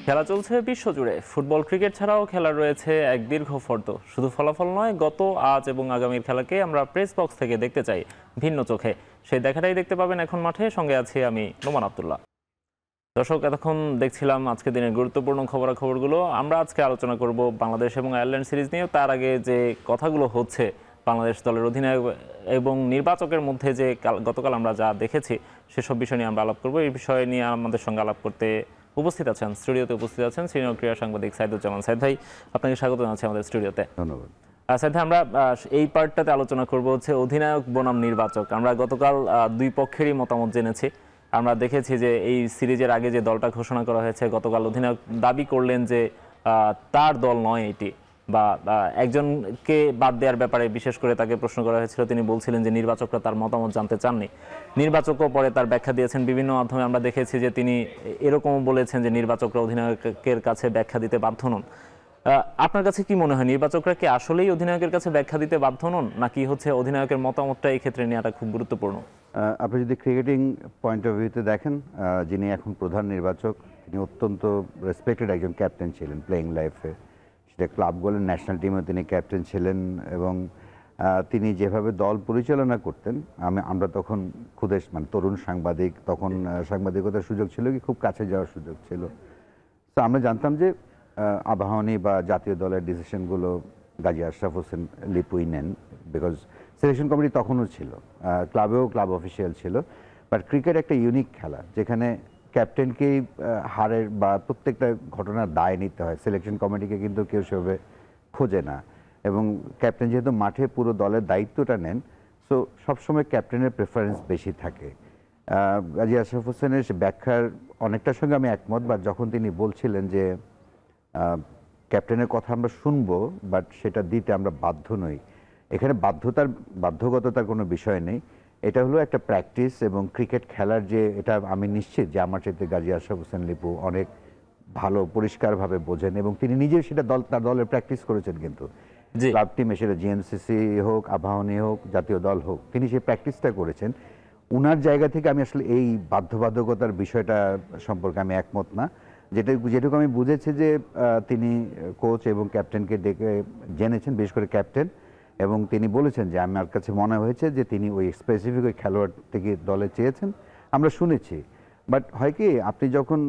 খেলা চলছে বিশ্বজুড়ে। ফুটবল ক্রিকেট ছাড়াও খেলা রয়েছে এক দীর্ঘ ফর্দ। শুধু ফলাফল নয়, গত আজ এবং আগামীর খেলাকে আমরা প্রেস বক্স থেকে দেখতে চাই ভিন্ন চোখে। সেই দেখাটাই দেখতে পাবেন এখন মাঠে। সঙ্গে আছি আমি নোমান আব্দুল্লাহ। দর্শক, এতক্ষণ দেখছিলাম আজকে দিনের গুরুত্বপূর্ণ খবরাখবরগুলো। আমরা আজকে আলোচনা করব বাংলাদেশ এবং আয়ারল্যান্ড সিরিজ নিয়ে। তার আগে যে কথাগুলো হচ্ছে বাংলাদেশ দলের অধিনায়ক এবং নির্বাচকের মধ্যে, যে গতকাল আমরা যা দেখেছি সেসব বিষয় নিয়ে আমরা আলাপ করব। এই বিষয় নিয়ে আমাদের সঙ্গে আলাপ করতে স্টুডিওতে উপস্থিত আছেন সিনিয়র ক্রীড়া সাংবাদিক সাইদুজ্জামান। সাইদ ভাই, আপনাকে স্বাগত জানাচ্ছি আমাদের স্টুডিওতে। ধন্যবাদ। সাইদ ভাই, আমরা এই পার্টটাতে আলোচনা করব হচ্ছে অধিনায়ক বনাম নির্বাচক। আমরা গতকাল দুই পক্ষেরই মতামত জেনেছি। আমরা দেখেছি যে এই সিরিজের আগে যে দলটা ঘোষণা করা হয়েছে, গতকাল অধিনায়ক দাবি করলেন যে তার দল নয় এটি, বা একজনকে বাদ দেওয়ার ব্যাপারে বিশেষ করে তাকে প্রশ্ন করা হয়েছিল। তিনি বলছিলেন যে নির্বাচকরা তার মতামত জানতে চাননি। নির্বাচকও পরে তার ব্যাখ্যা দিয়েছেন বিভিন্ন মাধ্যমে। আমরা দেখেছি যে তিনি এরকমও বলেছেন যে নির্বাচকরা অধিনায়কের কাছে ব্যাখ্যা দিতে বাধ্য নন। আপনার কাছে কি মনে হয়, নির্বাচকরা কি আসলেই অধিনায়কের কাছে ব্যাখ্যা দিতে বাধ্য নন, নাকি হচ্ছে অধিনায়কের মতামতটা এই ক্ষেত্রে নেওয়াটা খুব গুরুত্বপূর্ণ? আপনি যদি ক্রিকেটিং পয়েন্ট অফ ভিউতে দেখেন, যিনি এখন প্রধান নির্বাচক, তিনি অত্যন্ত রেসপেক্টেড একজন ক্যাপ্টেন ছিলেন প্লেয়িং লাইফে। সেটা ক্লাব বলেন, ন্যাশনাল টিমেও তিনি ক্যাপ্টেন ছিলেন। এবং তিনি যেভাবে দল পরিচালনা করতেন, আমরা তখন মানে তরুণ সাংবাদিক, তখন সাংবাদিকতার সুযোগ ছিল কি, খুব কাছে যাওয়ার সুযোগ ছিল। তো আমরা জানতাম যে আবাহনী বা জাতীয় দলের ডিসিশনগুলো গাজী আশরাফ হোসেন লিপুই নেন, বিকজ সিলেকশন কমিটি তখনও ছিল, ক্লাবেও ক্লাব অফিসিয়াল ছিল। বাট ক্রিকেট একটা ইউনিক খেলা, যেখানে ক্যাপ্টেনকেই হারের বা প্রত্যেকটা ঘটনার দায় নিতে হয়। সিলেকশন কমিটিকে কিন্তু কেউ সেভাবে খোঁজে না। এবং ক্যাপ্টেন যেহেতু মাঠে পুরো দলের দায়িত্বটা নেন, সো সবসময় ক্যাপ্টেনের প্রেফারেন্স বেশি থাকে। গাজী আশরাফ হোসেনের ব্যাখ্যার অনেকটার সঙ্গে আমি একমত। বা যখন তিনি বলছিলেন যে ক্যাপ্টেনের কথা আমরা শুনবো, বাট সেটা দিতে আমরা বাধ্য নই, এখানে বাধ্যগততার কোনো বিষয় নেই। এটা হলো একটা প্র্যাকটিস এবং ক্রিকেট খেলার যে, এটা আমি নিশ্চিত যে আমার চাইতে গাজী আশরাফ হোসেন লিপু অনেক ভালো পরিষ্কারভাবে বোঝেন। এবং তিনি নিজেও সেটা তার দলের প্র্যাকটিস করেছেন। কিন্তু ক্লাব টিমে, সেটা জিএমসিসি হোক, আবাহনী হোক, জাতীয় দল হোক, তিনি সেই প্র্যাকটিসটা করেছেন। উনার জায়গা থেকে আমি আসলে এই বাধ্যবাধকতার বিষয়টা সম্পর্কে আমি একমত না। যেটুকু আমি বুঝেছি যে তিনি কোচ এবং ক্যাপ্টেনকে ডেকে জেনেছেন, বিশেষ করে ক্যাপ্টেন, এবং তিনি বলেছেন যে আমার কাছে মনে হয়েছে যে তিনি ওই স্পেসিফিক ওই খেলোয়াড় থেকে দলে চেয়েছেন, আমরা শুনেছি। বাট হয় কি, আপনি যখন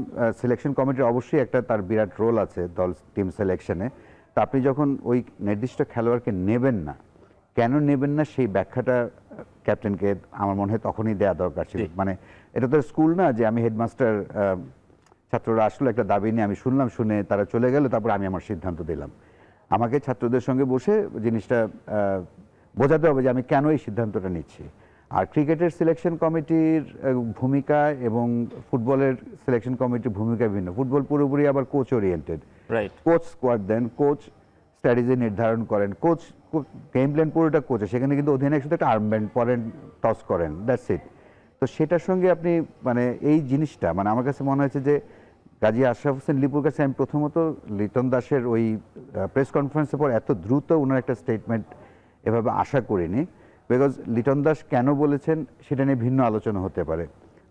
সিলেকশন কমিটির অবশ্যই একটা তার বিরাট রোল আছে দল টিম সিলেকশনে, তা আপনি যখন ওই নির্দিষ্ট খেলোয়াড়কে নেবেন না, কেন নেবেন না, সেই ব্যাখ্যাটা ক্যাপ্টেনকে আমার মনে হয় তখনই দেওয়া দরকার ছিল। মানে এটা তো স্কুল না যে আমি হেডমাস্টার, ছাত্ররা আসলে একটা দাবি নিয়ে আমি শুনলাম, শুনে তারা চলে গেল, তারপর আমি আমার সিদ্ধান্ত দিলাম। আমাকে ছাত্রদের সঙ্গে বসে জিনিসটা বোঝাতে হবে যে আমি কেন এই সিদ্ধান্তটা নিচ্ছি। আর ক্রিকেটের সিলেকশন কমিটির ভূমিকা এবং ফুটবলের সিলেকশন কমিটির ভূমিকা ভিন্ন। ফুটবল পুরোপুরি আবার কোচ ওরিয়েন্টেড। কোচ স্কোয়াড দেন, কোচ স্ট্র্যাটেজি নির্ধারণ করেন, কোচ গেম প্ল্যান পুরোটা কোচে। সেখানে কিন্তু অধিনায়ক শুধু একটা আর্মব্যান্ড পরেন, টস করেন, দ্যাটস ইট। তো সেটার সঙ্গে আপনি মানে এই জিনিসটা, মানে আমার কাছে মনে হয়েছে যে গাজী আশরাফ হোসেন লিপুর কাছে আমি প্রথমত লিটন দাসের ওই প্রেস কনফারেন্সের পর এত দ্রুত ওনার একটা স্টেটমেন্ট এভাবে আশা করিনি। বিকজ লিটন দাস কেন বলেছেন সেটা নিয়ে ভিন্ন আলোচনা হতে পারে।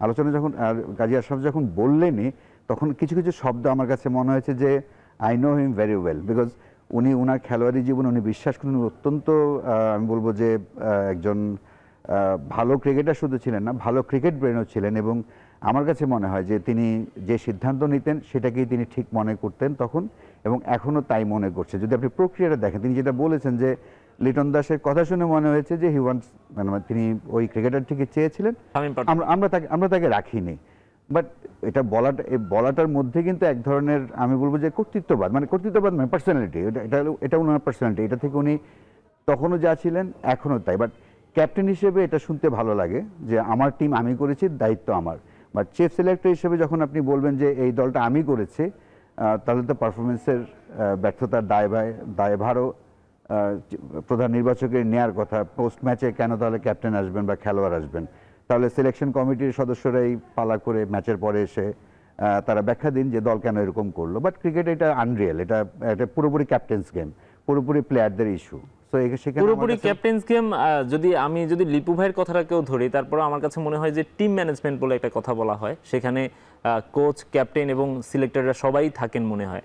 আলোচনা যখন গাজী আশরাফ যখন বললেনই, তখন কিছু কিছু শব্দ আমার কাছে মনে হয়েছে যে I know him very well, because উনি ওনার খেলোয়াড়ি জীবন উনি বিশ্বাস করেন, অত্যন্ত আমি বলবো যে একজন ভালো ক্রিকেটার শুধু ছিলেন না, ভালো ক্রিকেট ব্রেনও ছিলেন। এবং আমার কাছে মনে হয় যে তিনি যে সিদ্ধান্ত নিতেন সেটাকেই তিনি ঠিক মনে করতেন তখন, এবং এখনও তাই মনে করছে। যদি আপনি প্রক্রিয়াটা দেখেন, তিনি যেটা বলেছেন যে লিটন দাসের কথা শুনে মনে হয়েছে যে হি ওয়ান্টস, মানে তিনি ওই ক্রিকেটার থেকে চেয়েছিলেন, আমরা তাকে রাখিনি। বাট এটা বলাটার মধ্যে কিন্তু এক ধরনের আমি বলবো যে কর্তৃত্ববাদ মানে পার্সোনালিটি, এটা ওনার পার্সোনালিটি। এটা থেকে উনি তখনও যা ছিলেন এখনও তাই। বাট ক্যাপ্টেন হিসেবে এটা শুনতে ভালো লাগে যে আমার টিম আমি করেছি, দায়িত্ব আমার। বাট চিফ সিলেক্টর হিসেবে যখন আপনি বলবেন যে এই দলটা আমি করেছি, তাহলে তো পারফরমেন্সের ব্যর্থতার দায়ভারও প্রধান নির্বাচকের নেয়ার কথা। পোস্ট ম্যাচে কেন তাহলে ক্যাপ্টেন আসবেন বা খেলোয়াড় আসবেন? তাহলে সিলেকশন কমিটির সদস্যরাই পালা করে ম্যাচের পরে এসে তারা ব্যাখ্যা দিন যে দল কেন এরকম করলো। বাট ক্রিকেট এটা আনরিয়েল, এটা পুরোপুরি ক্যাপ্টেন্স গেম, পুরোপুরি প্লেয়ারদের ইস্যু। সো সেখানে পুরোপুরি ক্যাপ্টেন্স গেম। যদি লিপু ভাইয়ের কথাটাকেও ধরি, তারপরে আমার কাছে মনে হয় যে টিম ম্যানেজমেন্ট বলে একটা কথা বলা হয়, সেখানে কোচ, ক্যাপ্টেন এবং সিলেক্টররা সবাই থাকেন মনে হয়।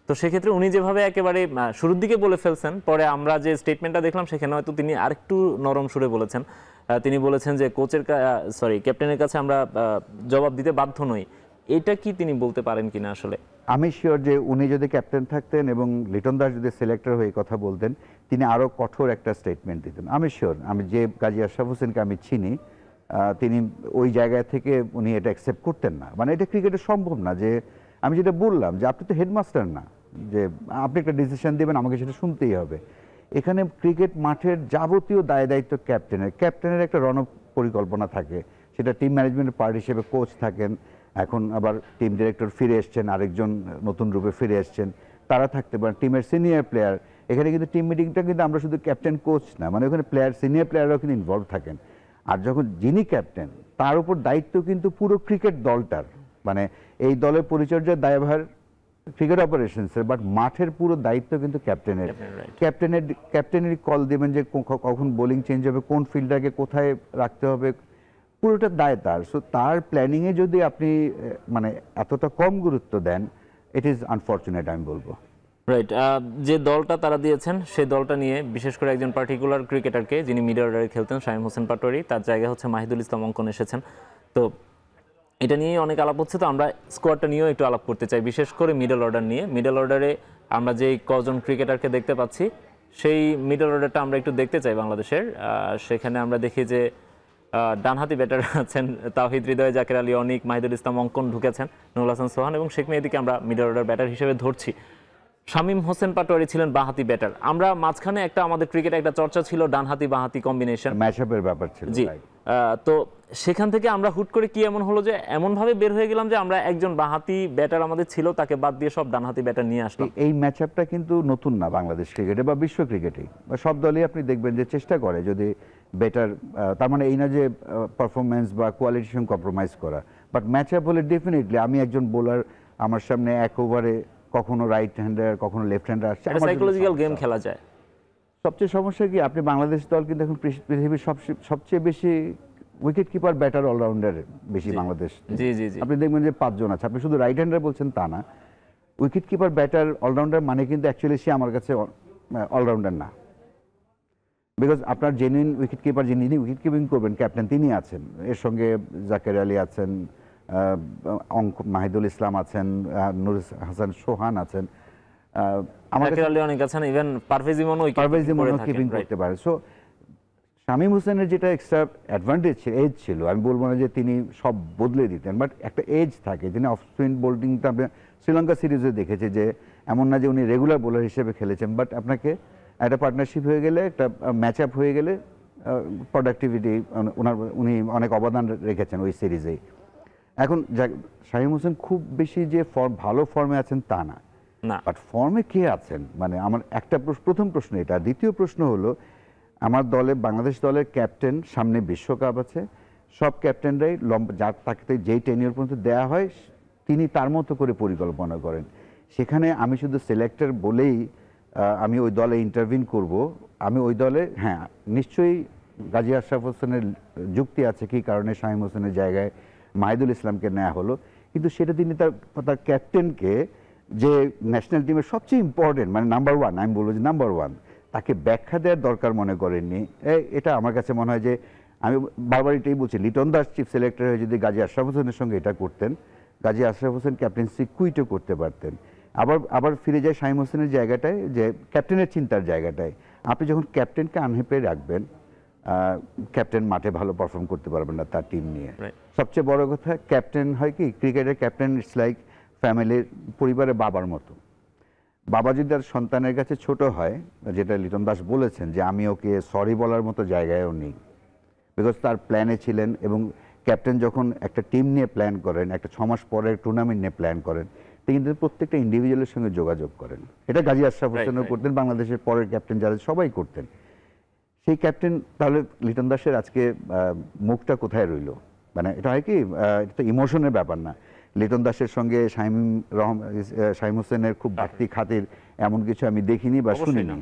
তো সেক্ষেত্রে উনি যেভাবে একেবারে শুরুর দিকে বলে ফেলছেন, পরে আমরা যে স্টেটমেন্টটা দেখলাম সেখানে হয়তো তিনি আরেকটু নরম সুরে বলেছেন। তিনি বলেছেন যে ক্যাপ্টেনের কাছে আমরা জবাব দিতে বাধ্য নই। এটা কি তিনি বলতে পারেন কিনা আসলে? আমি শিওর যে উনি যদি ক্যাপ্টেন থাকতেন এবং লিটন দাস যদি সিলেক্টর হয়ে কথা বলতেন, তিনি আরো কঠোর একটা স্টেটমেন্ট দিতেন। আমি শিওর, আমি যে গাজী আশরাফ হোসেনকে আমি চিনি, তিনি ওই জায়গা থেকে উনি এটা অ্যাকসেপ্ট করতেন না। মানে এটা ক্রিকেটে সম্ভব না যে আমি যেটা বললাম যে আপনি তো হেডমাস্টার না, যে আপনি একটা ডিসিশন দেবেন আমাকে সেটা শুনতেই হবে। এখানে ক্রিকেট মাঠের যাবতীয় দায় দায়িত্ব ক্যাপ্টেনের একটা রণ পরিকল্পনা থাকে, সেটা টিম ম্যানেজমেন্টের পার্ট হিসেবে কোচ থাকেন, এখন আবার টিম ডিরেক্টর ফিরে এসছেন, আরেকজন নতুন রূপে ফিরে এসছেন, তারা থাকতে পারেন, টিমের সিনিয়র প্লেয়ার। এখানে কিন্তু টিম মিটিংটা কিন্তু আমরা শুধু ক্যাপ্টেন কোচ না, মানে ওখানে সিনিয়র প্লেয়াররাও কিন্তু ইনভলভ থাকেন। আর যখন যিনি ক্যাপ্টেন, তার উপর দায়িত্ব কিন্তু পুরো ক্রিকেট দলটার, মানে এই দলের পরিচর্যার দায়ভার ক্রিকেট অপারেশনসের, বাট মাঠের পুরো দায়িত্ব কিন্তু ক্যাপ্টেনের। ক্যাপ্টেনেরই কল দেবেন যে কখন বোলিং চেঞ্জ হবে, কোন ফিল্ডারকে কোথায় রাখতে হবে, পুরোটা দায় তার। সো তার প্ল্যানিংয়ে যদি আপনি মানে এতটা কম গুরুত্ব দেন, ইট ইজ আনফর্চুনেট আমি বলবো। রাইট। যে দলটা তারা দিয়েছেন সেই দলটা নিয়ে বিশেষ করে একজন পার্টিকুলার ক্রিকেটারকে, যিনি মিডল অর্ডারে খেলতেন, শামীম হোসেন পাটোয়ারি, তার জায়গায় হচ্ছে মাহিদুল ইসলাম অঙ্কন এসেছেন। তো এটা নিয়েই অনেক আলাপ হচ্ছে। তো আমরা স্কোয়াডটা নিয়েও একটু আলাপ করতে চাই, বিশেষ করে মিডল অর্ডার নিয়ে। মিডল অর্ডারে আমরা যেই কজন ক্রিকেটারকে দেখতে পাচ্ছি, সেই মিডল অর্ডারটা আমরা একটু দেখতে চাই বাংলাদেশের। সেখানে আমরা দেখি যে ডানহাতি ব্যাটার আছেন তাওহিদ হৃদয়, জাকের আলী অনিক, মাহিদুল ইসলাম অঙ্কন ঢুকেছেন, নুরুল হাসান সোহান এবং শেখ মেহেদীকে আমরা মিডল অর্ডার ব্যাটার হিসেবে ধরছি। শামীম হোসেন পাটোয়ারি ছিলেন বাঁহাতি ব্যাটার। আমরা মাঝখানে আমাদের ক্রিকেটে একটা চর্চা ছিল ডানহাতি বাঁহাতি কম্বিনেশন, ম্যাচআপের ব্যাপার ছিল। জি। তো সেখান থেকে আমরা হুট করে কি এমন হলো যে এমনভাবে বের হয়ে গেলাম যে আমরা একজন বাঁহাতি ব্যাটার আমাদের ছিল, তাকে বাদ দিয়ে সব ডানহাতি ব্যাটার নিয়ে আসলাম। এই ম্যাচআপটা কিন্তু নতুন না বাংলাদেশ ক্রিকেটে বা বিশ্ব ক্রিকেটে, বা সব দলই আপনি দেখবেন যে চেষ্টা করে যদি বেটার, তার মানে এই না যে পারফরমেন্স বা কোয়ালিটির সঙ্গে কম্প্রোমাইজ করা, বাট ম্যাচআপ হলে ডেফিনেটলি আমি একজন বোলার, আমার সামনে এক ওভারে কখনো রাইট হ্যান্ডার কখনো লেফট হ্যান্ডার আসছে, সাইকোলজিক্যাল গেম খেলা যায়। সবচেয়ে সমস্যা কি, আপনি বাংলাদেশ দল কিন্তু এখন পৃথিবীর সবচেয়ে বেশি উইকেট কিপার ব্যাটার অলরাউন্ডার বেশি বাংলাদেশ। জি জি জি। আপনি দেখবেন যে 5 জন আছে, আপনি শুধু রাইট হ্যান্ডার বলছেন তা না, উইকেট কিপার ব্যাটার অলরাউন্ডার মানে কিন্তু অ্যাকচুয়ালি সে আমার কাছে অলরাউন্ডার না। বিকজ আপনার জেনুইন উইকেট কিপার যিনি উইকেট কিপিং করবেন ক্যাপ্টেন তিনি আছেন, এর সঙ্গে জাকের আলী আছেন, মাহিদুল ইসলাম আছেন, নুরুল হাসান সোহান আছেন, জাকের আলী অনেক আছেন, ইভেন পারভেজ ইমনও কিপিং করতে পারে। সো শামীম হোসেনের যেটা এক্সট্রা অ্যাডভান্টেজ এজ ছিল, আমি বলবো না যে তিনি সব বদলে দিতেন, বাট একটা এজ থাকে। তিনি অফ স্পিন বোলিংটা শ্রীলঙ্কা সিরিজে দেখেছে যে এমন না যে উনি রেগুলার বোলার হিসেবে খেলেছেন, বাট আপনাকে একটা পার্টনারশিপ হয়ে গেলে, একটা ম্যাচ আপ হয়ে গেলে প্রোডাক্টিভিটি উনি অনেক অবদান রেখেছেন ওই সিরিজেই। এখন শামীম হোসেন খুব বেশি যে ভালো ফর্মে আছেন তা না, বাট ফর্মে কে আছেন, মানে আমার একটা প্রথম প্রশ্ন এটা। দ্বিতীয় প্রশ্ন হলো, আমার দলে বাংলাদেশ দলের ক্যাপ্টেন, সামনে বিশ্বকাপ আছে, সব ক্যাপ্টেনরাই যার তাকে যেই টেনিয়র পর্যন্ত দেওয়া হয় তিনি তার মতো করে পরিকল্পনা করেন। সেখানে আমি শুধু সিলেক্টর বলেই আমি ওই দলে ইন্টারভিন করব, আমি ওই দলে, হ্যাঁ নিশ্চয়ই গাজী আশরাফ হোসেনের যুক্তি আছে কি কারণে শামীম হোসেনের জায়গায় মাহিদুল ইসলামকে নেওয়া হলো, কিন্তু সেটা তিনি তার ক্যাপ্টেনকে, যে ন্যাশনাল টিমের সবচেয়ে ইম্পর্টেন্ট মানে নাম্বার 1, আমি বলবো যে নাম্বার 1, তাকে ব্যাখ্যা দেওয়ার দরকার মনে করেননি। এটা আমার কাছে মনে হয় যে, আমি বারবার এটাই বলছি, লিটন দাস চিফ সিলেক্টর হয়ে যদি গাজী আশরাফ হোসেনের সঙ্গে এটা করতেন, গাজী আশরাফ হোসেন ক্যাপ্টেন্সি কুইটও করতে পারতেন। আবার ফিরে যায় শামীম হোসেনের জায়গাটায়, যে ক্যাপ্টেনের চিন্তার জায়গাটায়। আপনি যখন ক্যাপ্টেনকে আনহেপে রাখবেন, ক্যাপ্টেন মাঠে ভালো পারফর্ম করতে পারবেন না তার টিম নিয়ে। সবচেয়ে বড় কথা, ক্যাপ্টেন হয় কি, ক্রিকেটের ক্যাপ্টেন ইটস লাইক ফ্যামিলির, পরিবারের বাবার মতো। বাবা যদি তার সন্তানের কাছে ছোট হয়, যেটা লিটন দাস বলেছেন যে আমি ওকে সরি বলার মতো জায়গায়ও নেই, বিকজ তার প্ল্যানে ছিলেন। এবং ক্যাপ্টেন যখন একটা টিম নিয়ে প্ল্যান করেন, একটা 6 মাস পরের টুর্নামেন্ট নিয়ে প্ল্যান করেন, তিনি কিন্তু প্রত্যেকটা ইন্ডিভিজুয়ালের সঙ্গে যোগাযোগ করেন। এটা গাজী আশরাফ হোসেনও করতেন, বাংলাদেশের পরের ক্যাপ্টেন যারা সবাই করতেন। সেই ক্যাপ্টেন, তাহলে লিটন দাসের আজকে মুখটা কোথায় রইল? মানে এটা হয় কি, এটা তো ইমোশনের ব্যাপার না। লিটন দাসের সঙ্গে শামীম হোসেনের খুব বাড়তি খাতির এমন কিছু আমি দেখিনি বা শুনিনি।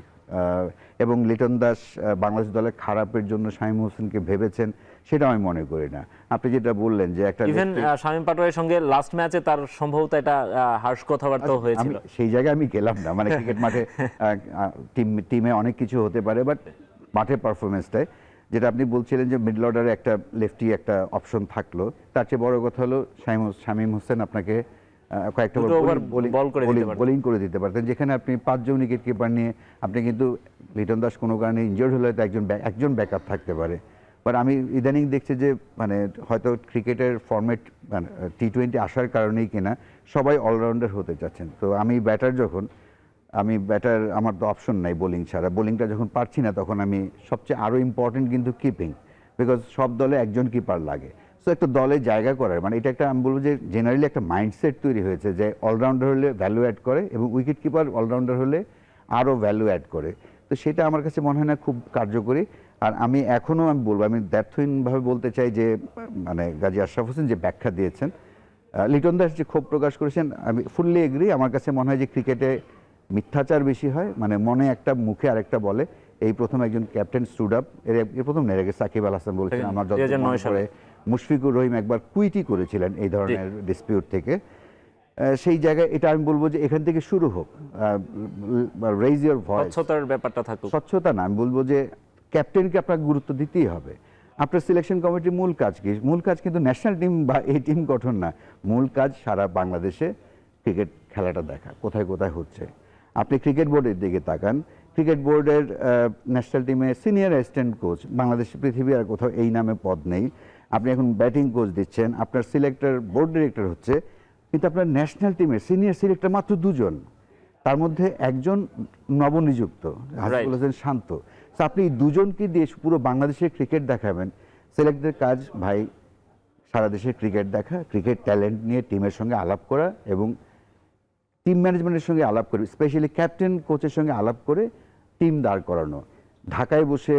এবং লিটন দাস বাংলাদেশ দলের খারাপের জন্য শামীম হোসেনকে ভেবেছেন সেটা আমি মনে করি না। আপনি যেটা বললেন যে একটা ইভেন শামীম পাটোয়ারির সঙ্গে লাস্ট ম্যাচে তার সম্ভবত এটা হার্শ কথাবার্তাও হয়েছিল। সেই জায়গায় আমি গেলাম না, মানে ক্রিকেট মাঠে টিমে অনেক কিছু হতে পারে, বাট মাঠের পারফরমেন্সটাই যেটা আপনি বলছিলেন যে মিডল অর্ডারে একটা লেফটি একটা অপশন থাকলো, তার চেয়ে বড় কথা হলো শামীম হোসেন আপনাকে কয়েকটা বোলিং করে দিতে পারতেন, যেখানে আপনি 5 জন উইকেট কিপার নিয়ে আপনি কিন্তু লিটন দাস কোনো কারণে ইনজিওর্ড হলে তো একজন ব্যাকআপ থাকতে পারে। বাট আমি ইদানিং দেখছি যে মানে হয়তো ক্রিকেটের ফরম্যাট মানে T20 আসার কারণেই কিনা সবাই অলরাউন্ডার হতে চাচ্ছেন। তো আমি ব্যাটার আমার তো অপশন নাই বোলিং ছাড়া, বোলিংটা যখন পারছি না তখন আমি সবচেয়ে আরও ইম্পর্টেন্ট কিন্তু কিপিং, বিকজ সব দলে একজন কিপার লাগে। সো একটা দলে জায়গা করার মানে এটা একটা আমি বলবো যে জেনারেলি একটা মাইন্ডসেট তৈরি হয়েছে যে অলরাউন্ডার হলে ভ্যালু অ্যাড করে এবং উইকেট কিপার অলরাউন্ডার হলে আরও ভ্যালু অ্যাড করে। তো সেটা আমার কাছে মনে হয় না খুব কার্যকরী। আর আমি এখনও আমি বলবো, আমি দ্ব্যর্থহীনভাবে বলতে চাই যে মানে গাজী আশরাফ হোসেন যে ব্যাখ্যা দিয়েছেন, লিটন দাস যে ক্ষোভ প্রকাশ করেছেন, আমি ফুললি এগ্রি। আমার কাছে মনে হয় যে ক্রিকেটে মিথ্যাচার বেশি হয়, মানে মনে একটা মুখে আরেকটা বলে। এই প্রথম একজন ক্যাপ্টেন স্টুড আপ, এর প্রথম নেই আগে সাকিব আল হাসান বলছেন, আমার যত মনে পড়ে মুশফিকুর রহিম একবার কুইটই করেছিলেন এই ধরনের ডিসপিউট থেকে। সেই জায়গায় এটা আমি বলবো যে এখান থেকে শুরু হোক, রেইজ ইওর ভয়েস, স্বচ্ছতার ব্যাপারটা থাকুক। স্বচ্ছতা না, আমি বলবো যে ক্যাপ্টেনকে আপনাকে গুরুত্ব দিতেই হবে। আপনার সিলেকশন কমিটির মূল কাজ কি? মূল কাজ কিন্তু ন্যাশনাল টিম বা এই টিম গঠন না, মূল কাজ সারা বাংলাদেশে ক্রিকেট খেলাটা দেখা কোথায় কোথায় হচ্ছে। আপনি ক্রিকেট বোর্ডের দিকে তাকান, ক্রিকেট বোর্ডের ন্যাশনাল টিমে সিনিয়র অ্যাসিস্ট্যান্ট কোচ, বাংলাদেশে পৃথিবী আর কোথাও এই নামে পদ নেই। আপনি এখন ব্যাটিং কোচ দিচ্ছেন, আপনার সিলেক্টর বোর্ড ডিরেক্টর হচ্ছে, কিন্তু আপনার ন্যাশনাল টিমের সিনিয়র সিলেক্টর মাত্র 2 জন, তার মধ্যে একজন নবনিযুক্ত হাসিবুল হোসেন শান্ত। তো আপনি এই 2 জনকে দিয়ে পুরো বাংলাদেশের ক্রিকেট দেখাবেন। সিলেক্টরদের কাজ ভাই সারা দেশের ক্রিকেট দেখা, ক্রিকেট ট্যালেন্ট নিয়ে টিমের সঙ্গে আলাপ করা এবং টিম ম্যানেজমেন্টের সঙ্গে আলাপ করে, স্পেশালি ক্যাপ্টেন কোচের সঙ্গে আলাপ করে টিম দাঁড় করানো। ঢাকায় বসে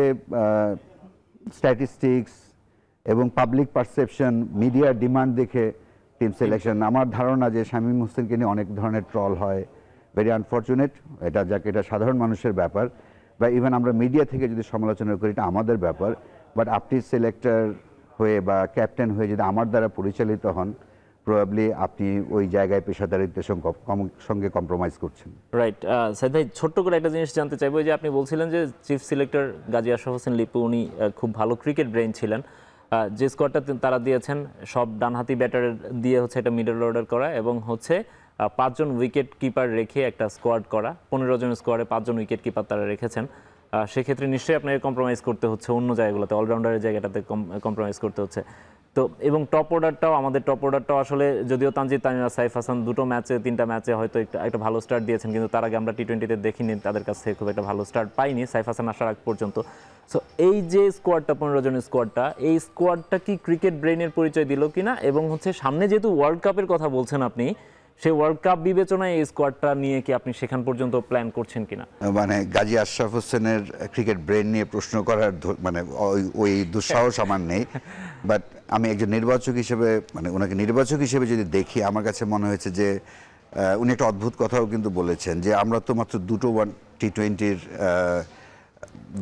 স্ট্যাটিস্টিক্স এবং পাবলিক পারসেপশন, মিডিয়ার ডিমান্ড দেখে টিম সিলেকশন। আমার ধারণা যে শামীম হোসেনকে নিয়ে অনেক ধরনের ট্রল হয়, ভেরি আনফর্চুনেট। এটা সাধারণ মানুষের ব্যাপার, বা ইভেন আমরা মিডিয়া থেকে যদি সমালোচনা করি এটা আমাদের ব্যাপার। বাট আপনি সিলেক্টর হয়ে বা ক্যাপ্টেন হয়ে যদি আমার দ্বারা পরিচালিত হন, প্রবাবলি আপনি ওই জায়গায় পেশাদারিত্বের সঙ্গে কম্প্রোমাইজ করছেন। রাইট। সাইদ ভাই, ছোট্ট করে একটা জিনিস জানতে চাইবো, যে আপনি বলছিলেন যে চিফ সিলেক্টর গাজী আশরাফ হোসেন লিপু উনি খুব ভালো ক্রিকেট ব্রেইন ছিলেন। যে স্কোয়াডটা তারা দিয়েছেন সব ডানহাতি ব্যাটার দিয়ে হচ্ছে এটা মিডল অর্ডার করা এবং হচ্ছে 5 জন উইকেট কিপার রেখে একটা স্কোয়াড করা। 15 জনের স্কোয়াডে 5 জন উইকেট কিপার তারা রেখেছেন। সেক্ষেত্রে নিশ্চয়ই আপনাকে কম্প্রোমাইজ করতে হচ্ছে অন্য জায়গাগুলোতে, অলরাউন্ডারের জায়গাটাতে কম্প্রোমাইজ করতে হচ্ছে। তো এবং টপ অর্ডারটাও আসলে যদিও তানজিদ তামিম আর সাইফ হাসান 2টো ম্যাচে 3টা ম্যাচে হয়তো একটা ভালো স্টার্ট দিয়েছেন, কিন্তু তার আগে আমরা T20-তে দেখিনি তাদের কাছ থেকে খুব একটা ভালো স্টার্ট পাইনি সাইফ হাসান আসার আগ পর্যন্ত। সো এই যে স্কোয়াডটা 15 জনের স্কোয়াডটা, এই স্কোয়াডটা কি ক্রিকেট ব্রেইনের পরিচয় দিল কিনা? এবং হচ্ছে সামনে যেহেতু ওয়ার্ল্ড কাপের কথা বলছেন আপনি, সেই ওয়ার্ল্ড কাপ বিবেচনায় এই স্কোয়াডটা নিয়ে কি আপনি সেখান পর্যন্ত প্ল্যান করছেন কিনা? মানে গাজী আশরাফ হোসেনের ক্রিকেট ব্রেন নিয়ে প্রশ্ন করার মানে ওই দুঃসাহস আমার নেই। বাট আমি একজন নির্বাচক হিসেবে, মানে ওনাকে নির্বাচক হিসেবে যদি দেখি, আমার কাছে মনে হয়েছে যে উনি একটা অদ্ভুত কথাও কিন্তু বলেছেন যে আমরা তো মাত্র 2টো T20-র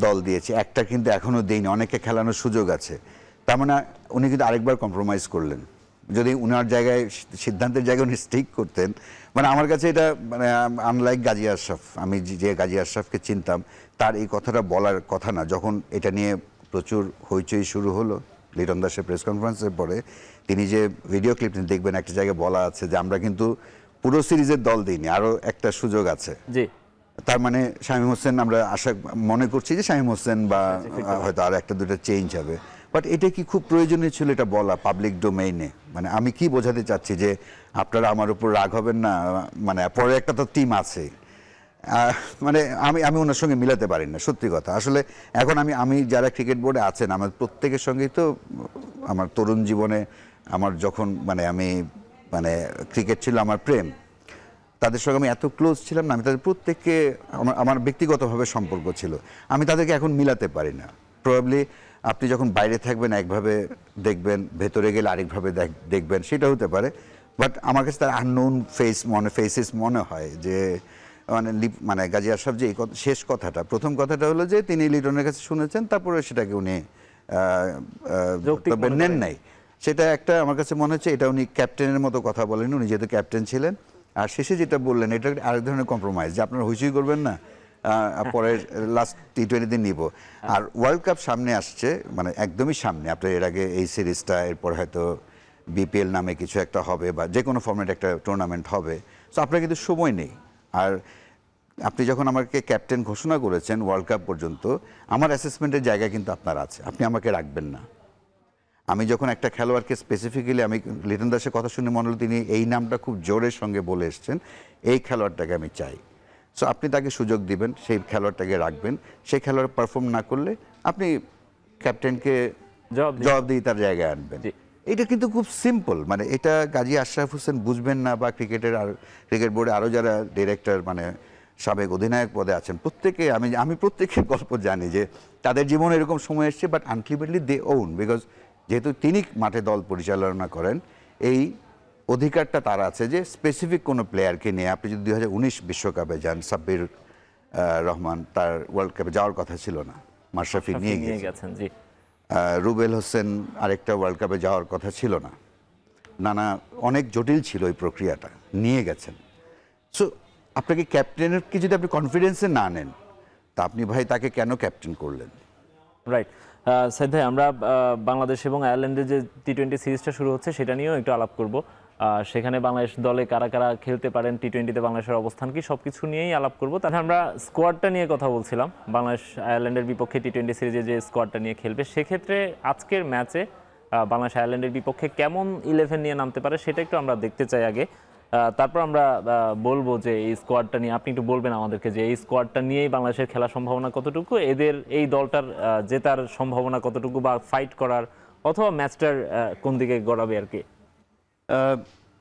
দল দিয়েছি, একটা কিন্তু এখনো দেইনি, অনেকে খেলানোর সুযোগ আছে। তার মানে উনি কিন্তু আরেকবার কম্প্রোমাইজ করলেন। যদি উনার জায়গায় সিদ্ধান্তের জায়গায় উনি স্টিক করতেন, মানে আমার কাছে এটা মানে আনলাইক গাজী আশরাফ, আমি যে গাজী আশরাফকে চিনতাম তার এই কথাটা বলার কথা না। যখন এটা নিয়ে প্রচুর হইচই শুরু হলো লিটন দাসের প্রেস কনফারেন্সের পরে, তিনি যে ভিডিও ক্লিপ দেখবেন একটা জায়গায় বলা আছে যে আমরা কিন্তু পুরো সিরিজের দল দিইনি, আরও একটা সুযোগ আছে। জি, তার মানে শামীম হোসেন, আমরা মনে করছি যে শামীম হোসেন বা হয়তো আর একটা দুটো চেঞ্জ হবে। বাট এটা কি খুব প্রয়োজনীয় ছিল এটা বলা পাবলিক ডোমেইনে? মানে আমি কি বোঝাতে চাচ্ছি যে আপনারা আমার উপর রাগ হবেন না, মানে পরে একটা তো টিম আছে, মানে আমি ওনার সঙ্গে মিলাতে পারি না সত্যি কথা। আসলে এখন আমি যারা ক্রিকেট বোর্ডে আছেন আমার প্রত্যেকের সঙ্গেই তো আমার তরুণ জীবনে আমার যখন আমি ক্রিকেট ছিল আমার প্রেম, তাদের সঙ্গে আমি এত ক্লোজ ছিলাম না, আমি তাদের প্রত্যেককে আমার ব্যক্তিগতভাবে সম্পর্ক ছিল, আমি তাদেরকে এখন মিলাতে পারি না। প্রবাবলি আপনি যখন বাইরে থাকবেন একভাবে দেখবেন, ভেতরে গেলে আরেকভাবে দেখবেন, সেটা হতে পারে। বাট আমার কাছে তার আননোন ফেসেস মনে হয় যে মানে গাজী আশরাফ যে শেষ কথাটা, প্রথম কথাটা হলো যে তিনি লিটনের কাছে শুনেছেন, তারপরে সেটাকে উনি যৌক্তিক নেন নাই। সেটা একটা আমার কাছে মনে হচ্ছে এটা উনি ক্যাপ্টেনের মতো কথা বলেন, উনি যেহেতু ক্যাপ্টেন ছিলেন। আর শেষে যেটা বললেন এটা আরেক ধরনের কম্প্রোমাইজ, যে আপনারা হুইসুই করবেন না, পরের লাস্ট টি20 নিব। আর ওয়ার্ল্ড কাপ সামনে আসছে, মানে একদমই সামনে। আপনার এর আগে এই সিরিজটা, এরপর হয়তো বিপিএল নামে কিছু একটা হবে, বা যে কোনো ফর্মেট একটা টুর্নামেন্ট হবে। সো আপনার কিন্তু সময় নেই। আর আপনি যখন আমাকে ক্যাপ্টেন ঘোষণা করেছেন ওয়ার্ল্ড কাপ পর্যন্ত, আমার অ্যাসেসমেন্টের জায়গা কিন্তু আপনার আছে, আপনি আমাকে রাখবেন না। আমি যখন একটা খেলোয়াড়কে স্পেসিফিক্যালি, আমি লিটন দাসের কথা শুনে মনে হলো তিনি এই নামটা খুব জোরের সঙ্গে বলে এসছেন, এই খেলোয়াড়টাকে আমি চাই। সো আপনি তাকে সুযোগ দিবেন, সেই খেলোয়াড়টাকে রাখবেন। সেই খেলোয়াড় পারফর্ম না করলে আপনি ক্যাপ্টেনকে জবাব দিয়ে তার জায়গায় আনবেন। এটা কিন্তু খুব সিম্পল, মানে এটা গাজী আশরাফ হোসেন বুঝবেন না, বা ক্রিকেট বোর্ডে আরও যারা ডিরেক্টর, মানে সাবেক অধিনায়ক পদে আছেন, প্রত্যেকে, আমি প্রত্যেকের গল্প জানি যে তাদের জীবনে এরকম সময় এসছে, but ultimately they won, because যেহেতু তিনি মাঠে দল পরিচালনা করেন, এই অধিকারটা তার আছে যে স্পেসিফিক কোনো প্লেয়ারকে নিয়ে, আপনি যদি 2019 বিশ্বকাপে যান, সাব্বির রহমান তার ওয়ার্ল্ড কাপে যাওয়ার কথা ছিল না, মাশরাফি নিয়ে গেছেন। রুবেল হোসেন আরেকটা ওয়ার্ল্ড কাপে যাওয়ার কথা ছিল না, অনেক জটিল ছিল ওই প্রক্রিয়াটা, নিয়ে গেছেন। সো আপনাকে ক্যাপ্টেনের কি যদি আপনি কনফিডেন্সে না নেন, তা আপনি ভাই তাকে কেন ক্যাপ্টেন করলেন? রাইট। সাইদ ভাই, আমরা বাংলাদেশ এবং আয়ারল্যান্ডের যে টি20 সিরিজটা শুরু হচ্ছে সেটা নিয়েও একটু আলাপ করব। সেখানে বাংলাদেশ দলে কারা কারা খেলতে পারেন, টি20তে বাংলাদেশের অবস্থান কি, সব কিছু নিয়েই আলাপ করব। তাহলে আমরা স্কোয়াডটা নিয়ে কথা বলছিলাম, বাংলাদেশ আয়ারল্যান্ডের বিপক্ষে টি20 সিরিজে যে স্কোয়াডটা নিয়ে খেলবে, সেক্ষেত্রে আজকের ম্যাচে বাংলাদেশ আয়ারল্যান্ডের বিপক্ষে কেমন 11 নিয়ে নামতে পারে সেটা একটু আমরা দেখতে চাই আগে। তারপর আমরা বলবো যে এই স্কোয়াডটা নিয়ে আপনি একটু বলবেন আমাদেরকে যে এই স্কোয়াডটা নিয়েই বাংলাদেশের খেলার সম্ভাবনা কতটুকু, এদের এই দলটার জেতার সম্ভাবনা কতটুকু, বা ফাইট করার অথবা ম্যাচটার কোন দিকে গড়াবে আর কি।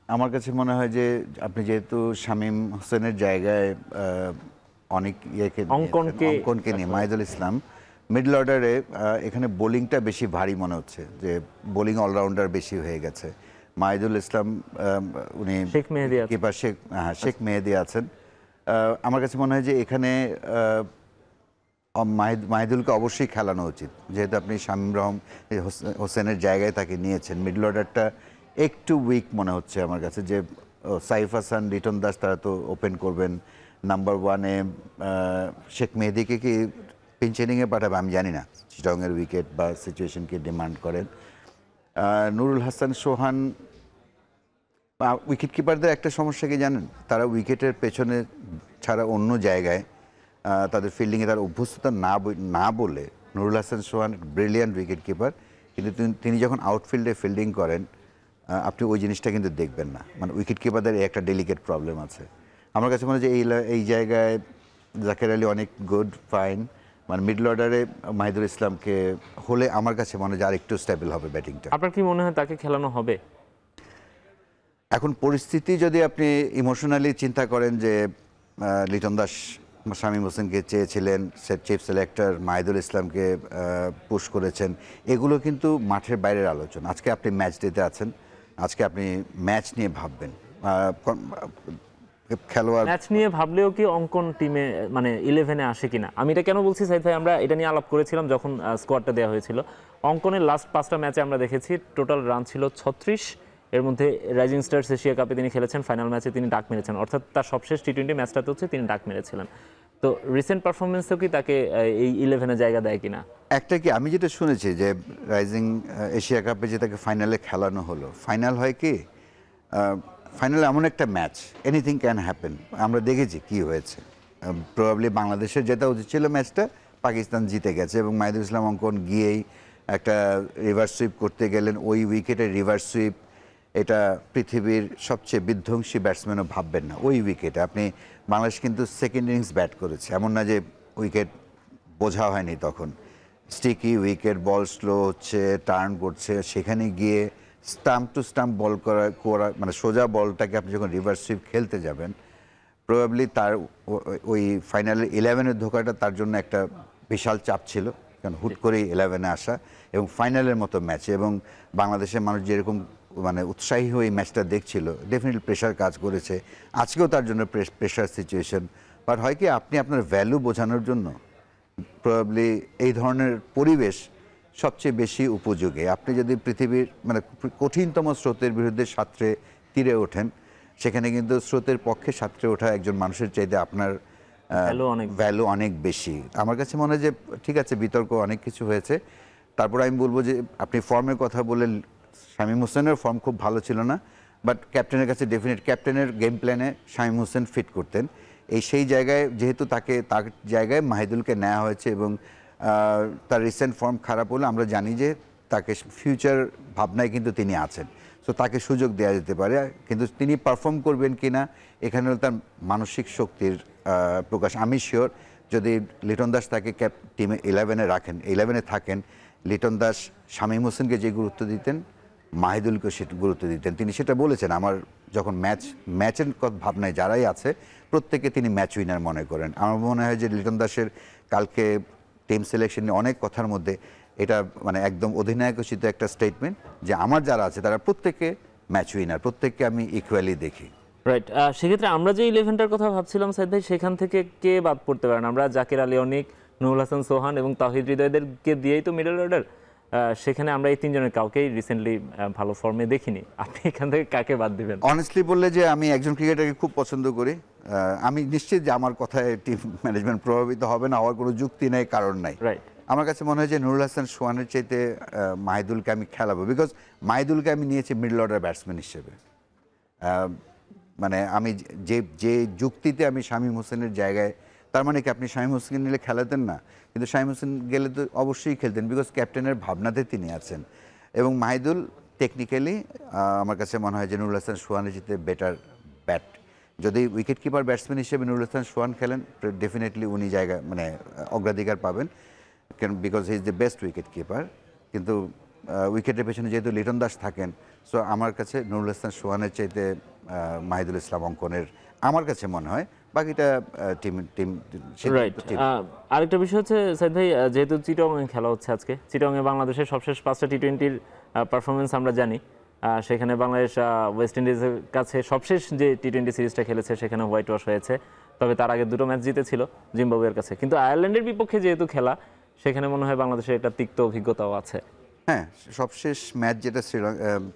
আমার কাছে মনে হয় যে আপনি যেহেতু শামীম হোসেনের জায়গায় অনেক অঙ্কনকে নিয়ে, মাহিদুল ইসলাম মিডল অর্ডারে, এখানে বোলিংটা বেশি ভারী মনে হচ্ছে, যে বোলিং অলরাউন্ডার বেশি হয়ে গেছে। মাহিদুল ইসলাম, উনি কিপার শেখ মেহেদী আছেন। আমার কাছে মনে হয় যে এখানে মাহিদুলকে অবশ্যই খেলানো উচিত, যেহেতু আপনি শামীম হোসেনের জায়গায় তাকে নিয়েছেন। মিডল অর্ডারটা একটু উইক মনে হচ্ছে আমার কাছে, যে সাইফ হাসান, লিটন দাস তারা তো ওপেন করবেন। নাম্বার 1-এ শেখ মেহেদীকে কি পিঞ্চেনিংয়ে পাঠাবে আমি জানি না, চিটাগংয়ের উইকেট বা সিচুয়েশনকে ডিমান্ড করেন। নুরুল হাসান সোহান, উইকেট কিপারদের একটা সমস্যা কি জানেন, তারা উইকেটের পেছনে ছাড়া অন্য জায়গায় তাদের ফিল্ডিংয়ে তার অভ্যস্ততা না বলে, নুরুল হাসান সোহান ব্রিলিয়ান্ট উইকেট কিপার, কিন্তু তিনি যখন আউটফিল্ডে ফিল্ডিং করেন আপনি ওই জিনিসটা কিন্তু দেখবেন না। মানে উইকেট কিপারদের একটা ডেলিকেট প্রবলেম আছে। আমার কাছে মনে হয় যে এই জায়গায় জাকের আলী অনেক গুড, ফাইন, মানে মিডল অর্ডারে মাহিদুল ইসলামকে হলে আমার কাছে মনে হয় যে আর একটু স্টেবল হবে ব্যাটিংটা। আপনার কি মনে হয় তাকে খেলানো হবে? এখন পরিস্থিতি যদি আপনি ইমোশনালি চিন্তা করেন, যে লিটন দাস শামীম হোসেনকে চেয়েছিলেন, চিফ সিলেক্টর মাহিদুল ইসলামকে পুশ করেছেন, এগুলো কিন্তু মাঠের বাইরের আলোচনা। আজকে আপনি ম্যাচ ডেতে আছেন, আজকে আপনি ম্যাচ নিয়ে ভাববেন। খেলোয়াড় ম্যাচ নিয়ে ভাবলেও কি অঙ্কন টিমে, মানে 11-এ আসে কিনা, আমি এটা কেন বলছি সাইদ ভাই, আমরা এটা নিয়ে আলাপ করেছিলাম যখন স্কোয়াডটা দেওয়া হয়েছিল। অঙ্কনের লাস্ট 5টা ম্যাচে আমরা দেখেছি টোটাল রান ছিল 36, এর মধ্যে রাইজিং স্টার্স এশিয়া কাপে তিনি খেলেছেন, ফাইনাল ম্যাচে তিনি ডাক মেরেছেন, অর্থাৎ তার সবশেষ টি20 ম্যাচটাতে হচ্ছে তিনি ডাক মেরেছিলেন। তো রিসেন্ট পারফরমেন্সেও কি তাকে এই 11-এ জায়গা দেয় কিনা? একটা কি আমি যেটা শুনেছি যে রাইজিং এশিয়া কাপে যে তাকে ফাইনালে খেলানো হলো, ফাইনাল হয় কি, ফাইনালে এমন একটা ম্যাচ, এনিথিং ক্যান হ্যাপেন। আমরা দেখেছি কি হয়েছে, প্রবাবলি বাংলাদেশের জেতা উচিত ছিল ম্যাচটা, পাকিস্তান জিতে গেছে, এবং মাহিদুল ইসলাম অঙ্কন গিয়েই একটা রিভার্স সুইপ করতে গেলেন, ওই উইকেটের রিভার্স সুইপ, এটা পৃথিবীর সবচেয়ে বিধ্বংসী ব্যাটসম্যানও ভাববেন না। ওই উইকেটে আপনি, বাংলাদেশ কিন্তু সেকেন্ড ইনিংস ব্যাট করেছে, এমন না যে উইকেট বোঝা হয়নি তখন, স্টিকি উইকেট, বল স্লো হচ্ছে, টার্ন করছে, সেখানে গিয়ে স্টাম্প টু স্টাম্প বল করা, মানে সোজা বলটাকে আপনি যখন রিভার্স সুইপ খেলতে যাবেন, প্রবাবলি তার ওই ফাইনালের 11-এর ধোকাটা তার জন্য একটা বিশাল চাপ ছিল, কারণ হুট করেই 11-এ আসা এবং ফাইনালের মতো ম্যাচে, এবং বাংলাদেশের মানুষ যেরকম মানে উৎসাহী হয়ে এই ম্যাচটা দেখছিল, ডেফিনেটলি প্রেশার কাজ করেছে। আজকেও তার জন্য প্রেশার সিচুয়েশন বাট হয় কি আপনি আপনার ভ্যালু বোঝানোর জন্য প্রবাবলি এই ধরনের পরিবেশ সবচেয়ে বেশি উপযোগী। আপনি যদি পৃথিবীর মানে কঠিনতম স্রোতের বিরুদ্ধে সাঁতরে তীরে ওঠেন, সেখানে কিন্তু স্রোতের পক্ষে সাঁতরে ওঠা একজন মানুষের চাইতে আপনার ভ্যালু অনেক বেশি। আমার কাছে মনে হয় যে ঠিক আছে, বিতর্ক অনেক কিছু হয়েছে, তারপর আমি বলবো যে আপনি ফর্মের কথা বললেন, শামীম হোসেনের ফর্ম খুব ভালো ছিল না, বাট ক্যাপ্টেনের কাছে ডেফিনেট ক্যাপ্টেনের গেম প্ল্যানে শামীম হোসেন ফিট করতেন। সেই জায়গায় যেহেতু তার জায়গায় মাহিদুলকে নেওয়া হয়েছে এবং তার রিসেন্ট ফর্ম খারাপ হলে আমরা জানি যে তাকে ফিউচার ভাবনায় কিন্তু তিনি আছেন, সো তাকে সুযোগ দেওয়া যেতে পারে। কিন্তু তিনি পারফর্ম করবেন কিনা এখানে তার মানসিক শক্তির প্রকাশ। আমি শিওর যদি লিটন দাস তাকে টিমে 11-এ রাখেন, 11-এ থাকেন, লিটন দাস শামীম হোসেনকে যে গুরুত্ব দিতেন, মাহিদুলকে সেটা গুরুত্ব দিতেন। তিনি সেটা বলেছেন, আমার যখন ম্যাচের ভাবনায় যারাই আছে প্রত্যেকে তিনি ম্যাচ উইনার মনে করেন। আমার মনে হয় যে লিটন দাসের কালকে টিম সিলেকশনে অনেক কথার মধ্যে এটা মানে একদম অধিনায়কোচিত একটা স্টেটমেন্ট যে আমার যারা আছে তারা প্রত্যেকে ম্যাচ উইনার, প্রত্যেককে আমি ইকুয়ালি দেখি। রাইট, সেক্ষেত্রে আমরা যে 11টার কথা ভাবছিলাম সাইদ ভাই, সেখান থেকে কে বাদ পড়তে পারেন? আমরা জাকির আলী অনিক, নুরুল হাসান সোহান এবং তাওহিদ হৃদয়দেরকে দিয়েই তো মিডল অর্ডার। সেখানে আমরা এই তিনজনের কাউকেই রিসেন্টলি ভালো ফর্মে দেখিনি। আপনি এখান থেকে কাকে বাদ দিবেন? অনেস্টলি বললে যে আমি একজন ক্রিকেটারকে খুব পছন্দ করি, আমি নিশ্চিত যে আমার কথায় টিম ম্যানেজমেন্ট প্রভাবিত হবে না, হওয়ার কোনো যুক্তি নেই, কারণ নাই। রাইট, আমার কাছে মনে হয় যে নুরুল হাসান সোহানের চাইতে মাহিদুলকে আমি খেলাবো, বিকজ মাহিদুলকে আমি নিয়েছি মিডল অর্ডার ব্যাটসম্যান হিসেবে। মানে আমি যে যুক্তিতে আমি শামীম হোসেনের জায়গায়, তার মানে কি আপনি শামীম হোসেন নিলে খেলাতেন না? কিন্তু শামীম হোসেন গেলে তো অবশ্যই খেলতেন, বিকজ ক্যাপ্টেনের ভাবনাতে তিনি আছেন। এবং মাহিদুল টেকনিক্যালি আমার কাছে মনে হয় যে নুরুল হাসান সোহানের জিতে বেটার ব্যাট। যদি উইকেট কিপার ব্যাটসম্যান হিসেবে নুরুল হাসান সোহান খেলেন, ডেফিনেটলি উনি জায়গা মানে অগ্রাধিকার পাবেন, কেন because he is the best wicket keeper. কিন্তু উইকেটের পেছনে যেহেতু লিটন দাস থাকেন, সো আমার কাছে নুরুল হাসান সোহানের চাইতে মাহিদুল ইসলাম অঙ্কনের আমার কাছে মনে হয়। বাকিটা টিম রাইট। আরেকটা বিষয় হচ্ছে সাইদ ভাই, যেহেতু চিটাগং খেলা হচ্ছে আজকে, চিটাগংয়ে বাংলাদেশের সবশেষ 5টা টি20-র পারফরমেন্স আমরা জানি। সেখানে বাংলাদেশ ওয়েস্ট ইন্ডিজের কাছে সবশেষ যে টি20 সিরিজটা খেলেছে সেখানে হোয়াইট ওয়াশ হয়েছে, তবে তার আগে 2টো ম্যাচ জিতেছিল জিম্বাবুয়ের কাছে। কিন্তু আয়ারল্যান্ডের বিপক্ষে যেহেতু খেলা, সেখানে মনে হয় বাংলাদেশের একটা তিক্ত অভিজ্ঞতাও আছে। হ্যাঁ, সবশেষ ম্যাচ যেটা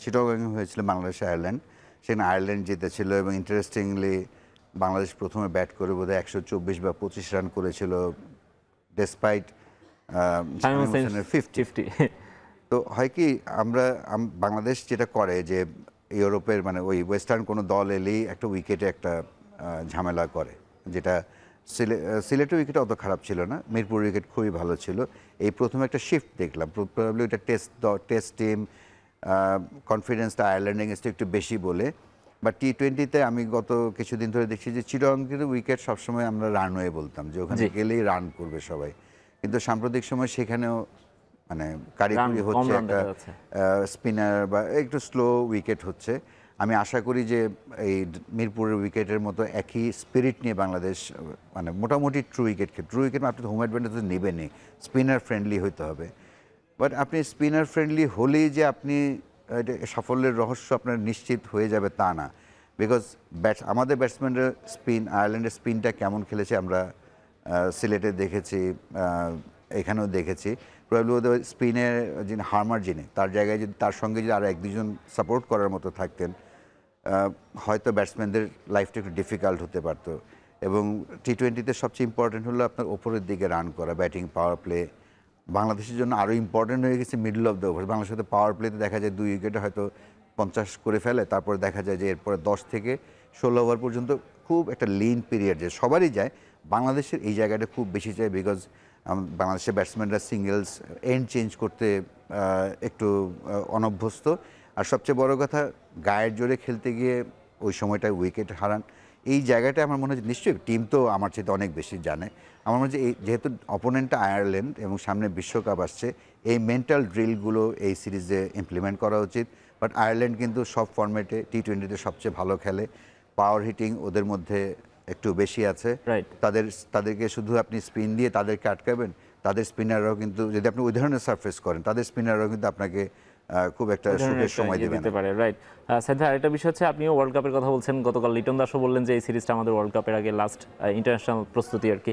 চিটাগং হয়েছিল বাংলাদেশ আয়ারল্যান্ড, সেখানে আয়ারল্যান্ড জিতেছিল এবং ইন্টারেস্টিংলি বাংলাদেশ প্রথমে ব্যাট করে বোধহয় 124 বা 25 রান করেছিল, ডেসপাইট 50। তো হয় কি বাংলাদেশ যেটা করে যে ইউরোপের মানে ওই ওয়েস্টার্ন কোনো দল এলেই একটা উইকেটে একটা ঝামেলা করে, যেটা সিলেটের উইকেট অত খারাপ ছিল না, মিরপুর উইকেট খুবই ভালো ছিল। এই প্রথমে একটা শিফট দেখলাম, প্রবাবলি ওইটা টেস্ট টিম কনফিডেন্সটা আয়ারল্যান্ড এগেন্স্টে একটু বেশি বলে। বা টি20-তে আমি গত কিছুদিন ধরে দেখছি যে চিটাগং কিন্তু উইকেট সবসময় আমরা রানওয়ে বলতাম, যে ওখানে গেলেই রান করবে সবাই, কিন্তু সাম্প্রতিক সময় সেখানেও মানে কারিগরি হচ্ছে, একটা স্পিনার বা একটু স্লো উইকেট হচ্ছে। আমি আশা করি যে এই মিরপুরের উইকেটের মতো একই স্পিরিট নিয়ে বাংলাদেশ মানে মোটামুটি ট্রু উইকেট আপনি তো হোম অ্যাডভান্টেজ তো নেবেনই, স্পিনার ফ্রেন্ডলি হতে হবে। বাট আপনি স্পিনার ফ্রেন্ডলি হলেই যে আপনি সাফল্যের রহস্য আপনার নিশ্চিত হয়ে যাবে তা না, বিকজ আমাদের ব্যাটসম্যানরা আয়ারল্যান্ডের স্পিনটা কেমন খেলেছে আমরা সিলেটে দেখেছি, এখানেও দেখেছি। প্রবলি ওদের স্পিনের যিনি হার্মার, যিনি তার জায়গায় যদি তার সঙ্গে যদি আরও 1-2 জন সাপোর্ট করার মতো থাকতেন, হয়তো ব্যাটসম্যানদের লাইফটা একটু ডিফিকাল্ট হতে পারতো। এবং টি20-তে সবচেয়ে ইম্পর্টেন্ট হলো আপনার ওপরের দিকে রান করা, ব্যাটিং পাওয়ার প্লে। বাংলাদেশের জন্য আরও ইম্পর্টেন্ট হয়ে গেছে মিডল অফ দ্য ওভার। বাংলাদেশের সাথে পাওয়ার প্লেতে দেখা যায় 2 উইকেটে হয়তো 50 করে ফেলে, তারপরে দেখা যায় যে এরপরে 10 থেকে 16 ওভার পর্যন্ত খুব একটা লিন পিরিয়ড, যে সবারই যায়, বাংলাদেশের এই জায়গাটা খুব বেশি যায়, বিকজ বাংলাদেশের ব্যাটসম্যানরা সিঙ্গেলস এন্ড চেঞ্জ করতে একটু অনভ্যস্ত। আর সবচেয়ে বড় কথা, গায়ের জোরে খেলতে গিয়ে ওই সময়টায় উইকেট হারান। এই জায়গাটা আমার মনে হয় নিশ্চয়ই টিম তো আমার চেয়ে অনেক বেশি জানে। আমার মনে হয় যে যেহেতু অপোনেন্টটা আয়ারল্যান্ড এবং সামনে বিশ্বকাপ আসছে, এই মেন্টাল ড্রিলগুলো এই সিরিজে ইমপ্লিমেন্ট করা উচিত। বাট আয়ারল্যান্ড কিন্তু সব ফরম্যাটে টি20-তে সবচেয়ে ভালো খেলে, পাওয়ার হিটিং ওদের মধ্যে একটু বেশি আছে। তাদেরকে শুধু আপনি স্পিন দিয়ে তাদেরকে আটকাবেন, তাদের স্পিনাররাও কিন্তু যদি আপনি ওই ধরনের সারফেস করেন, তাদের স্পিনাররাও কিন্তু আপনাকে খুব একটা এই ধরনের সুখের একটা সময় ইয়ে দেবে দিতে না। পারে, রাইট। সাইদ ভাই, আরেকটা বিষয় হচ্ছে, আপনিও ওয়ার্ল্ড কাপের কথা বলছেন, গতকাল লিটন দাসও বললেন যে এই সিরিজটা আমাদের ওয়ার্ল্ড কাপের আগে লাস্ট ইন্টারন্যাশনাল প্রস্তুতি আর কি।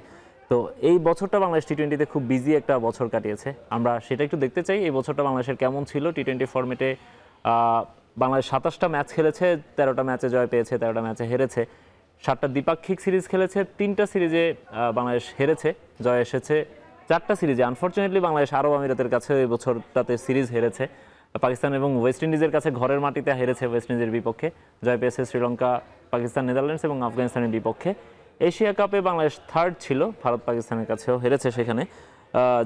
তো এই বছরটা বাংলাদেশ টি-20তে খুব বিজি একটা বছর কাটিয়েছে, আমরা সেটা একটু দেখতে চাই। এই বছরটা বাংলাদেশের কেমন ছিল টি-20 ফরম্যাটে? বাংলাদেশ 27টা ম্যাচ খেলেছে, 13টা ম্যাচে জয় পেয়েছে, 13টা ম্যাচে হেরেছে। 7টা দ্বিপাক্ষিক সিরিজ খেলেছে, 3টা সিরিজে বাংলাদেশ হেরেছে, জয় এসেছে 4টা সিরিজে। আনফর্চুনেটলি বাংলাদেশ আরব আমিরাতের কাছে এই বছরটাতে সিরিজ হেরেছে, পাকিস্তান এবং ওয়েস্ট ইন্ডিজের কাছে ঘরের মাটিতে হেরেছে ওয়েস্ট ইন্ডিজের বিপক্ষে, জয় পেয়েছে শ্রীলঙ্কা, পাকিস্তান, নেদারল্যান্ডস এবং আফগানিস্তানের বিপক্ষে। এশিয়া কাপে বাংলাদেশ থার্ড ছিল, ভারত পাকিস্তানের কাছেও হেরেছে সেখানে,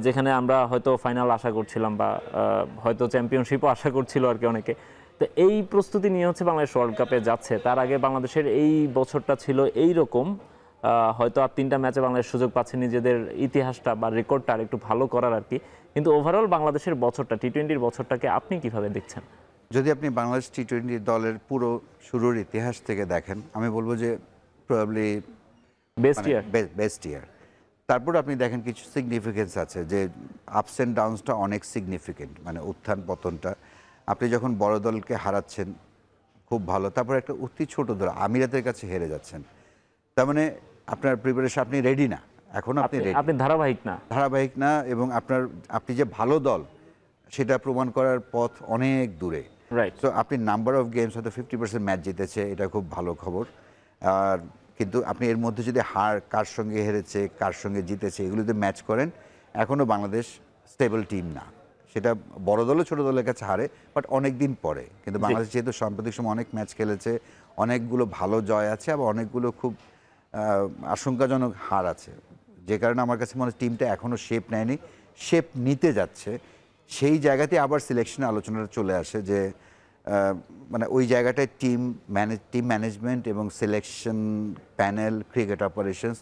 যেখানে আমরা হয়তো ফাইনাল আশা করছিলাম বা হয়তো চ্যাম্পিয়নশিপও আশা করছিল আর কি অনেকে। তো এই প্রস্তুতি নিয়ে হচ্ছে বাংলাদেশ ওয়ার্ল্ড কাপে যাচ্ছে, তার আগে বাংলাদেশের এই বছরটা ছিল এই রকম। হয়তো আর 3টা ম্যাচে বাংলাদেশ সুযোগ পাচ্ছে নিজেদের ইতিহাসটা বা রেকর্ডটা আর একটু ভালো করার আর কি। কিন্তু ওভারঅল বাংলাদেশের বছরটা, টি-20 বছরটাকে আপনি কিভাবে দেখছেন? যদি আপনি বাংলাদেশ টি-20 দলের পুরো শুরুর ইতিহাস থেকে দেখেন, আমি বলবো যে প্রবাবলি বেস্ট ইয়ার। বেস্ট ইয়ার। তারপর আপনি দেখেন কিছু সিগনিফিকেন্স আছে, যে আপস অ্যান্ড ডাউনসটা অনেক সিগনিফিকেন্ট, মানে উত্থান পতনটা। আপনি যখন বড় দলকে হারাচ্ছেন খুব ভালো, তারপর একটা অতি ছোট দল আমিরাতের কাছে হেরে যাচ্ছেন, তার মানে আপনার প্রিপারেশন, আপনি রেডি না, এখন আপনি রেডি, আপনি ধারাবাহিক না। ধারাবাহিক না, এবং আপনি যে ভালো দল সেটা প্রমাণ করার পথ অনেক দূরে, রাইট। সো আপনি নাম্বার অফ গেমস হয়তো 50% ম্যাচ জিতেছে, এটা খুব ভালো খবর। আর কিন্তু আপনি এর মধ্যে যদি কার সঙ্গে হেরেছে, কার সঙ্গে জিতেছে, এগুলোতে ম্যাচ করেন, এখনও বাংলাদেশ স্টেবল টিম না। সেটা বড় দলও ছোট দলের কাছে হারে, বাট অনেক দিন পরে। কিন্তু বাংলাদেশ যেহেতু সাম্প্রতিক সময় অনেক ম্যাচ খেলেছে, অনেকগুলো ভালো জয় আছে, আবার অনেকগুলো খুব আশঙ্কাজনক হার আছে, যে কারণে আমার কাছে মনে হয় টিমটা এখনও শেপ নেয়নি, শেপ নিতে যাচ্ছে। সেই জায়গাতে আবার সিলেকশনে আলোচনাটা চলে আসে, যে মানে ওই জায়গাটায় টিম ম্যানেজমেন্ট এবং সিলেকশন প্যানেল, ক্রিকেট অপারেশনস,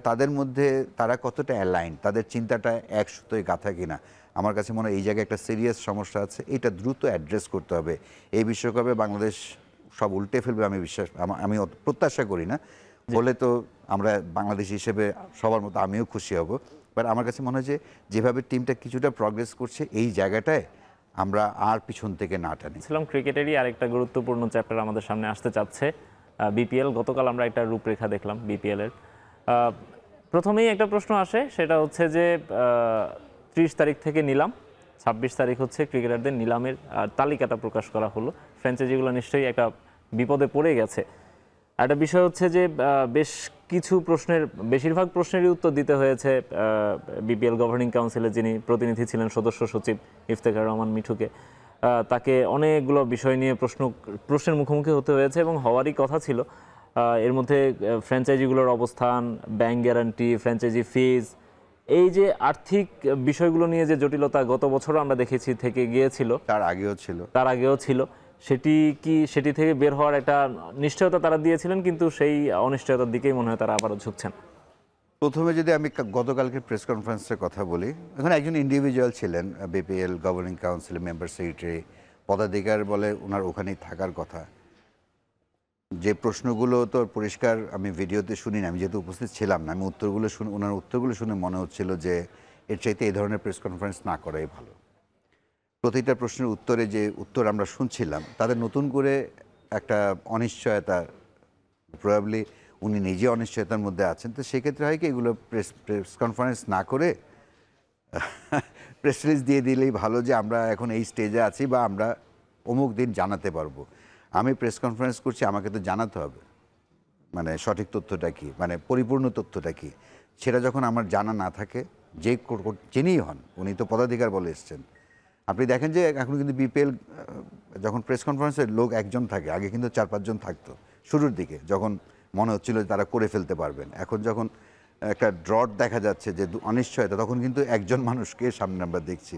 তাদের মধ্যে তারা কতটা অ্যালাইন, তাদের চিন্তাটা এক সুতোয় গাঁথা কিনা। আমার কাছে মনে হয় এই জায়গায় একটা সিরিয়াস সমস্যা আছে, এটা দ্রুত অ্যাড্রেস করতে হবে। এই বিশ্বকাপে বাংলাদেশ সব উল্টে ফেলবে আমি প্রত্যাশা করি না, বলে তো আমরা বাংলাদেশ হিসেবে সবার মতো আমিও খুশি হব। বাট আমার কাছে মনে হয় যে যেভাবে টিমটা কিছুটা প্রগ্রেস করছে, এই জায়গাটায় আমরা আর পিছন থেকে না টানি। ক্রিকেটেরই আরেকটা গুরুত্বপূর্ণ চ্যাপ্টার আমাদের সামনে আসতে চাচ্ছে, বিপিএল। গতকাল আমরা একটা রূপরেখা দেখলাম বিপিএল এর। প্রথমেই একটা প্রশ্ন আসে, সেটা হচ্ছে যে 30 তারিখ থেকে নিলাম, 26 তারিখ হচ্ছে ক্রিকেটারদের নিলামের তালিকাটা প্রকাশ করা হলো। ফ্র্যাঞ্চাইজিগুলো নিশ্চয়ই একটা বিপদে পড়ে গেছে। একটা বিষয় হচ্ছে যে বেশ কিছু প্রশ্নের, বেশিরভাগ প্রশ্নেরই উত্তর দিতে হয়েছে বিপিএল গভর্নিং কাউন্সিলের যিনি প্রতিনিধি ছিলেন, সদস্য সচিব ইফতেখার রহমান মিঠুকে। তাকে অনেকগুলো বিষয় নিয়ে প্রশ্নের মুখোমুখি হতে হয়েছে এবং হওয়ারই কথা ছিল। এর মধ্যে ফ্র্যাঞ্চাইজিগুলোর অবস্থান, ব্যাংক গ্যারান্টি, ফ্র্যাঞ্চাইজি ফিজ, এই যে আর্থিক বিষয়গুলো নিয়ে যে জটিলতা গত বছরও আমরা দেখেছি থেকে গিয়েছিল, তার আগেও ছিল, সেটি থেকে বের হওয়ার একটা নিশ্চয়তা তারা দিয়েছিলেন, কিন্তু সেই অনিশ্চয়তার দিকেই মনে হয় তারা আবারও ঝুঁকছেন। প্রথমে যদি আমি গতকালকে প্রেস কনফারেন্সের কথা বলি, এখন একজন ইন্ডিভিজুয়াল ছিলেন বিপিএল গভর্নিং কাউন্সিলের মেম্বার সেক্রেটারি, পদাধিকার বলে ওনার ওখানেই থাকার কথা। যে প্রশ্নগুলো তো পরিষ্কার আমি ভিডিওতে শুনি না, আমি যেহেতু উপস্থিত ছিলাম না, আমি ওনার উত্তরগুলো শুনে মনে হচ্ছিল যে এর চাইতে এই ধরনের প্রেস কনফারেন্স না করাই ভালো। প্রতিটা প্রশ্নের উত্তরে যে উত্তর আমরা শুনছিলাম, তাদের নতুন করে একটা অনিশ্চয়তা, প্রবাবলি উনি নিজে অনিশ্চয়তার মধ্যে আছেন। তো সেক্ষেত্রে হয় কি, এগুলো প্রেস কনফারেন্স না করে প্রেস রিলিজ দিয়ে দিলেই ভালো, যে আমরা এখন এই স্টেজে আছি বা আমরা অমুক দিন জানাতে পারবো। আমি প্রেস কনফারেন্স করছি, আমাকে তো জানাতে হবে মানে সঠিক তথ্যটা কী, মানে পরিপূর্ণ তথ্যটা কী। সেটা যখন আমার জানা না থাকে, যিনিই হন, উনি তো পদাধিকার বলে এসছেন। আপনি দেখেন যে এখন কিন্তু বিপিএল যখন প্রেস কনফারেন্সের লোক একজন থাকে, আগে কিন্তু 4-5 জন থাকতো শুরুর দিকে, যখন মনে হচ্ছিল তারা করে ফেলতে পারবেন। এখন যখন একটা ড্রট দেখা যাচ্ছে, যে অনিশ্চয়তা, তখন কিন্তু একজন মানুষকে সামনে আমরা দেখছি।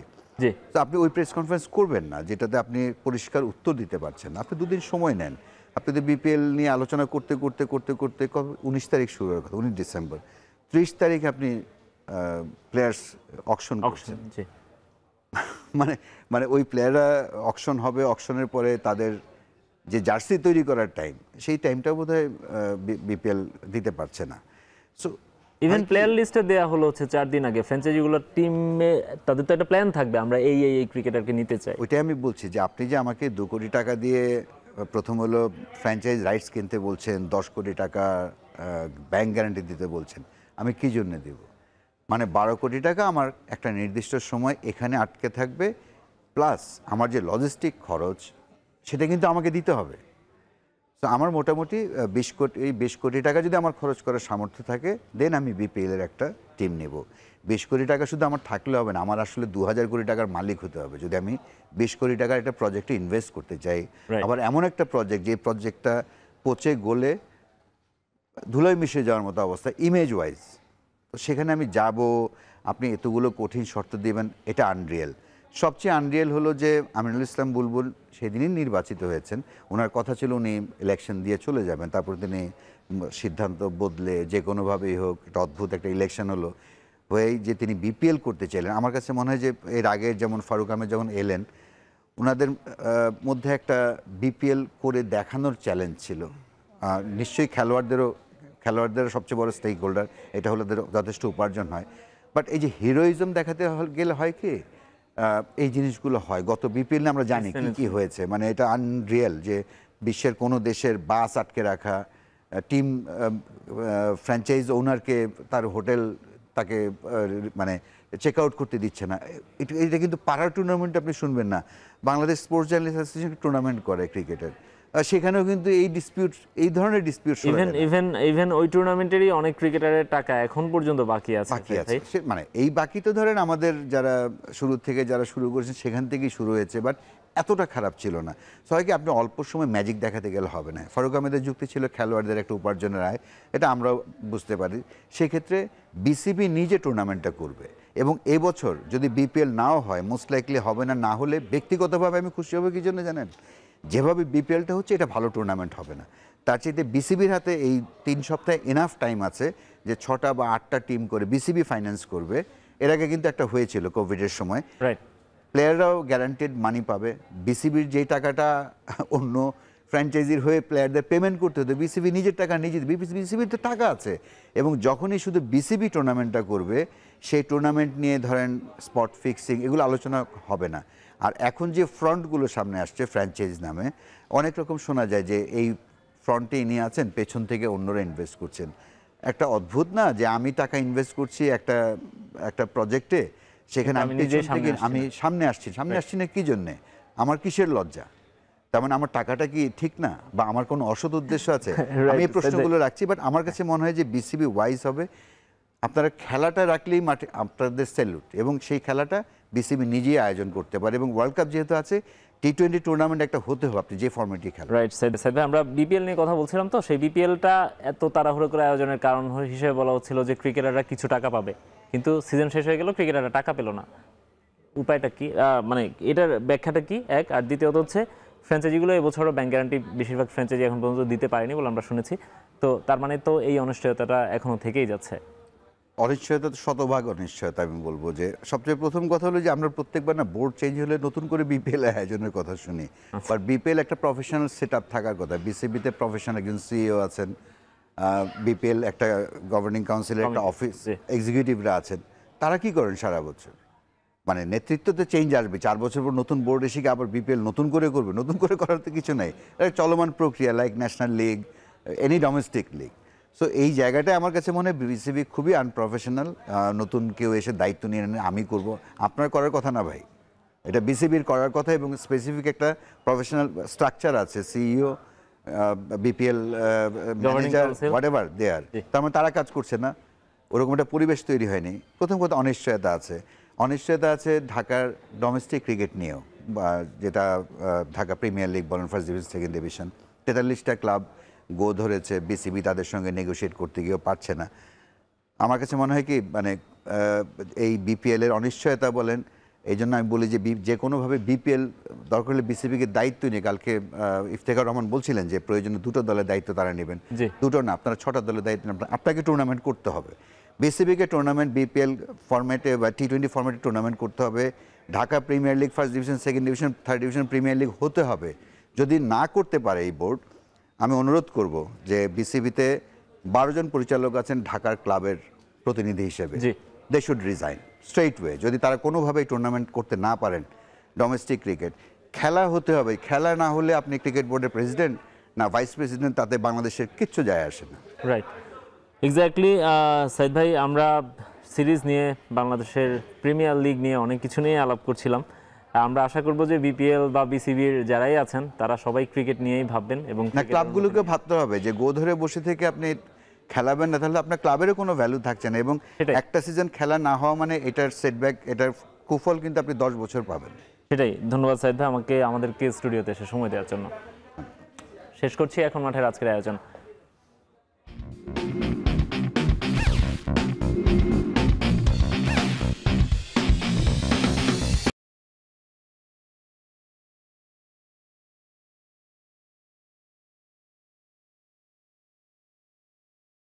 তো আপনি ওই প্রেস কনফারেন্স করবেন না যেটাতে আপনি পরিষ্কার উত্তর দিতে পারছেন না। আপনি 2 দিন সময় নেন। আপনি তো বিপিএল নিয়ে আলোচনা করতে 19 তারিখ শুরু হওয়ার কথা, 19 ডিসেম্বর, 30 তারিখে আপনি প্লেয়ার্স অকশন করছেন। মানে ওই প্লেয়াররা অকশন হবে, অকশনের পরে তাদের যে জার্সি তৈরি করার টাইম, সেই টাইমটা বোধহয় বিপিএল দিতে পারছে না। সো ইভেন প্লেয়ার লিস্টে দেয়া হলো হচ্ছে 4 দিন আগে ফ্র্যাঞ্চাইজিগুলোর টিমে তাদের তো একটা প্ল্যান থাকবে, আমরা এই ক্রিকেটারকে নিতে চাই। ওইটাই আমি বলছি যে আপনি যে আমাকে 2 কোটি টাকা দিয়ে প্রথম হলো ফ্র্যাঞ্চাইজ রাইটস কিনতে বলছেন, 10 কোটি টাকা ব্যাংক গ্যারান্টি দিতে বলছেন, আমি কি জন্য দেব? মানে 12 কোটি টাকা আমার একটা নির্দিষ্ট সময় এখানে আটকে থাকবে, প্লাস আমার যে লজিস্টিক খরচ সেটা কিন্তু আমাকে দিতে হবে। তো আমার মোটামুটি 20 কোটি টাকা যদি আমার খরচ করার সামর্থ্য থাকে, দেন আমি বিপিএলের একটা টিম নেব। 20 কোটি টাকা শুধু আমার থাকলে হবে না, আমার আসলে 2000 কোটি টাকার মালিক হতে হবে যদি আমি 20 কোটি টাকার একটা প্রজেক্টে ইনভেস্ট করতে চাই। আবার এমন একটা প্রজেক্ট যে প্রজেক্টটা পচে গলে ধুলোয় মিশে যাওয়ার মতো অবস্থা ইমেজ ওয়াইজ, তো সেখানে আমি যাব, আপনি এতগুলো কঠিন শর্ত দিবেন, এটা আনরিয়েল। সবচেয়ে আনরিয়েল হলো যে আমিনুল ইসলাম বুলবুল সেদিনই নির্বাচিত হয়েছেন, ওনার কথা ছিল উনি ইলেকশন দিয়ে চলে যাবেন, তারপর তিনি সিদ্ধান্ত বদলে যে কোনোভাবেই হোক একটা অদ্ভুত একটা ইলেকশন হলো, হয়েই যে তিনি বিপিএল করতে চাইলেন। আমার কাছে মনে হয় যে এর আগে যেমন ফারুক আহমেদ যখন এলেন, ওনাদের মধ্যে একটা বিপিএল করে দেখানোর চ্যালেঞ্জ ছিল। নিশ্চয়ই খেলোয়াড়দেরও সবচেয়ে বড় স্টেক হোল্ডার, এটা হলো যথেষ্ট উপার্জন হয়, বাট এই যে হিরোইজম দেখাতে গেলে হয় কি এই জিনিসগুলো হয়। গত বিপিএল আমরা জানি কি কি হয়েছে, মানে এটা আনরিয়েল যে বিশ্বের কোনো দেশের বাস আটকে রাখা, টিম ফ্র্যাঞ্চাইজ ওনারকে তার হোটেল তাকে মানে চেক আউট করতে দিচ্ছে না। এটা কিন্তু পাড়ার টুর্নামেন্ট আপনি শুনবেন না, Bangladesh sports journalist association tournament করে ক্রিকেটের, সেখানেও কিন্তু এই ধরনের ডিসপিউট ইভেন ওই টুর্নামেন্টেরই অনেক ক্রিকেটারের টাকা এখন পর্যন্ত বাকি আছে। মানে এই বাকি তো ধরেন আমাদের যারা শুরু থেকে যারা শুরু করেছেন সেখান থেকেই শুরু হয়েছে, বাট এতটা খারাপ ছিল না। সবাইকে আপনি অল্প সময় ম্যাজিক দেখাতে গেলে হবে না। ফারুক আহমেদের যুক্তি ছিল খেলোয়াড়দের একটা উপার্জনের আয়, এটা আমরাও বুঝতে পারি। সেক্ষেত্রে বিসিবি নিজে টুর্নামেন্টটা করবে, এবং এবছর যদি বিপিএল নাও হয়, মোস্ট লাইকলি হবে না, না হলে ব্যক্তিগতভাবে আমি খুশি হব কি জন্য জানেন? যেভাবে বিপিএলটা হচ্ছে এটা ভালো টুর্নামেন্ট হবে না, তার চাইতে বিসিবির হাতে এই 3 সপ্তাহে এনাফ টাইম আছে যে 6টা বা 8টা টিম করে বিসিবি ফাইন্যান্স করবে। এর আগে কিন্তু একটা হয়েছিল কোভিডের সময়, প্লেয়াররাও গ্যারান্টেড মানি পাবে, বিসিবির যেই টাকাটা অন্য ফ্র্যাঞ্চাইজির হয়ে প্লেয়ারদের পেমেন্ট করতে হতো, বিসিবি নিজের টাকা নিজে, বিসিবির তো টাকা আছে। এবং যখনই শুধু বিসিবি টুর্নামেন্টটা করবে, সেই টুর্নামেন্ট নিয়ে ধরেন স্পট ফিক্সিং এগুলো আলোচনা হবে না। আর এখন যে ফ্রন্টগুলো সামনে আসছে ফ্র্যাঞ্চাইজ নামে, অনেক রকম শোনা যায় যে এই ফ্রন্টে ইনি আছেন, পেছন থেকে অন্যরা ইনভেস্ট করছেন। একটা অদ্ভুত না যে আমি টাকা ইনভেস্ট করছি একটা প্রজেক্টে, সেখানে আমি সামনে আসছি না কি জন্যে? আমার কিসের লজ্জা? তার মানে আমার টাকাটা কি ঠিক না, বা আমার কোনো অসৎ উদ্দেশ্য আছে? আমি এই প্রশ্নগুলো রাখছি, বাট আমার কাছে মনে হয় যে বিসিবি ওয়াইজ হবে। আপনারা খেলাটা রাখলেই মাঠে আপনাদের স্যালুট, এবং সেই খেলাটা বিসিবি নিজেই আয়োজন করতে পারে। এবং ওয়ার্ল্ড কাপ যেহেতু আছে, টি20 টুর্নামেন্ট একটা হতে হবে, আপনি যে ফরম্যাটই খেলেন। রাইট সাইদ, আমরা বিপিএল নিয়ে কথা বলছিলাম, তো সেই বিপিএলটা এত তাড়াহুড়ো করে আয়োজনের কারণ হিসেবে বলা হচ্ছিল যে ক্রিকেটাররা কিছু টাকা পাবে, কিন্তু সিজন শেষ হয়ে গেল, ক্রিকেটাররা টাকা পেল না। উপায়টা কি, মানে এটার ব্যাখ্যাটা কি এক? আর দ্বিতীয়ত হচ্ছে ফ্র্যাঞ্চাইজিগুলো এবছরও ব্যাংক গ্যারান্টি বেশিরভাগ ফ্র্যাঞ্চাইজি এখন পর্যন্ত দিতে পারেনি বলে আমরা শুনেছি, তো তার মানে তো এই অনিশ্চয়তাটা এখনো থেকেই যাচ্ছে। অনিশ্চয়তা তো শতভাগ অনিশ্চয়তা। আমি বলবো যে সবচেয়ে প্রথম কথা হলো যে আমরা প্রত্যেকবার না বোর্ড চেঞ্জ হলে নতুন করে বিপিএল আয়োজনের কথা শুনি, বাট বিপিএল একটা প্রফেশনাল সেট আপ থাকার কথা। বিসিবিতে প্রফেশনাল একজন সিইও আছেন, বিপিএল একটা গভর্নিং কাউন্সিলের একটা অফিস এক্সিকিউটিভরা আছেন, তারা কি করেন সারা বছর? মানে নেতৃত্বতে চেঞ্জ আসবে, 4 বছর পর নতুন বোর্ড এসে আবার বিপিএল নতুন করে করবে, নতুন করে করার তো কিছু নাই, চলমান প্রক্রিয়া, like national league, any domestic league. So এই জায়গাটায় আমার কাছে মনে হয় বিসিবি খুবই আনপ্রফেশনাল। নতুন কেউ এসে দায়িত্ব নিয়ে নেন, আমি করব, আপনার করার কথা না ভাই, এটা বিসিবির করার কথা, এবং স্পেসিফিক একটা প্রফেশনাল স্ট্রাকচার আছে, সিইও, বিপিএল ম্যানেজার, হোয়াটএভার দে আর, তার মানে তারা কাজ করছে না, ওরকম একটা পরিবেশ তৈরি হয়নি। প্রথম কথা অনিশ্চয়তা আছে ঢাকার ডোমেস্টিক ক্রিকেট নিয়েও, যেটা ঢাকা প্রিমিয়ার লিগ বলেন, ফার্স্ট ডিভিশন, সেকেন্ড ডিভিশন, 43টা ক্লাব গো ধরেছে, বিসিবি তাদের সঙ্গে নেগোশিয়েট করতে গিয়েও পারছে না। আমার কাছে মনে হয় কি, মানে এই বিপিএলের অনিশ্চয়তা বলেন, এই জন্য আমি বলি যে কোনোভাবে বিপিএল দরকার হলে বিসিবিকে দায়িত্ব নিয়ে, কালকে ইফতেখার রহমান বলছিলেন যে প্রয়োজনে 2টো দলের দায়িত্ব তারা নেবেন, 2টো না, আপনারা 6টা দলের দায়িত্ব নেন, আপনাকে টুর্নামেন্ট করতে হবে। বিসিবিকে টুর্নামেন্ট বিপিএল ফরম্যাটে বা টি20 ফরম্যাটে টুর্নামেন্ট করতে হবে, Dhaka premier league first division, second division, third division premier league হতে হবে। যদি না করতে পারে এই বোর্ড, আমি অনুরোধ করব যে বিসিবিতে 12 জন পরিচালক আছেন ঢাকার ক্লাবের প্রতিনিধি হিসেবে জি। They should resign straight way. যদি তারা কোনোভাবেই টুর্নামেন্ট করতে না পারেন ডোমেস্টিক ক্রিকেট, খেলা হতে হবে। খেলা না হলে আপনি ক্রিকেট বোর্ডের প্রেসিডেন্ট না ভাইস প্রেসিডেন্ট, তাতে বাংলাদেশের কিচ্ছু যায় আসে না। Right, exactly. সাইদ ভাই, আমরা সিরিজ নিয়ে, বাংলাদেশের প্রিমিয়ার লিগ নিয়ে অনেক কিছু নিয়ে আলাপ করছিলাম। আমরা আশা করব যে বিপিএল বা বিসিবির যারাই আছেন তারা সবাই ক্রিকেট নিয়েই ভাববেন এবং না, ক্লাবগুলোকে ভাবতে হবে যে গো ধরে বসে থেকে আপনি খেলাবেন না, তাহলে আপনার ক্লাবেরও কোনো ভ্যালু থাকছে না। এবং সেটাই। একটা সিজন খেলা না হওয়া মানে এটার সেটব্যাক, এটার কুফল কিন্তু আপনি 10 বছর পাবেন। সেটাই। ধন্যবাদ সাইদ ভাই আমাদেরকে স্টুডিওতে এসে সময় দেওয়ার জন্য। শেষ করছি এখন মাঠের আজকের আয়োজন।